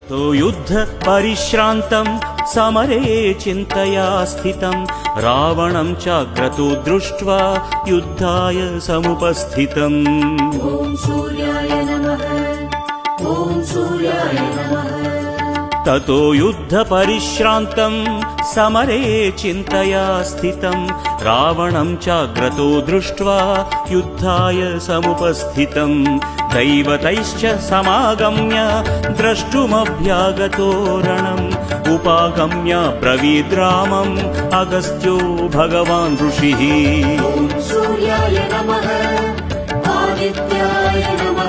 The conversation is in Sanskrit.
तो युद्ध परिश्रान्तं समरे चिन्तया स्थितं रावणं चाक्रतो दृष्ट्वा युद्धाय समुपस्थितम्। ॐ सूर्याय नमः। ॐ सूर्याय नमः। ततो युद्ध परिश्रान्तं समरे चिन्तया स्थितं रावणं चाग्रतो दृष्ट्वा युद्धाय समुपस्थितं दैवतैश्च समागम्य द्रष्टुमभ्यागतो रणम् उपागम्य ब्रवीद्रामम् अगस्त्यो भगवान् ऋषिः। ॐ सूर्याय नमः। आदित्याय नमः।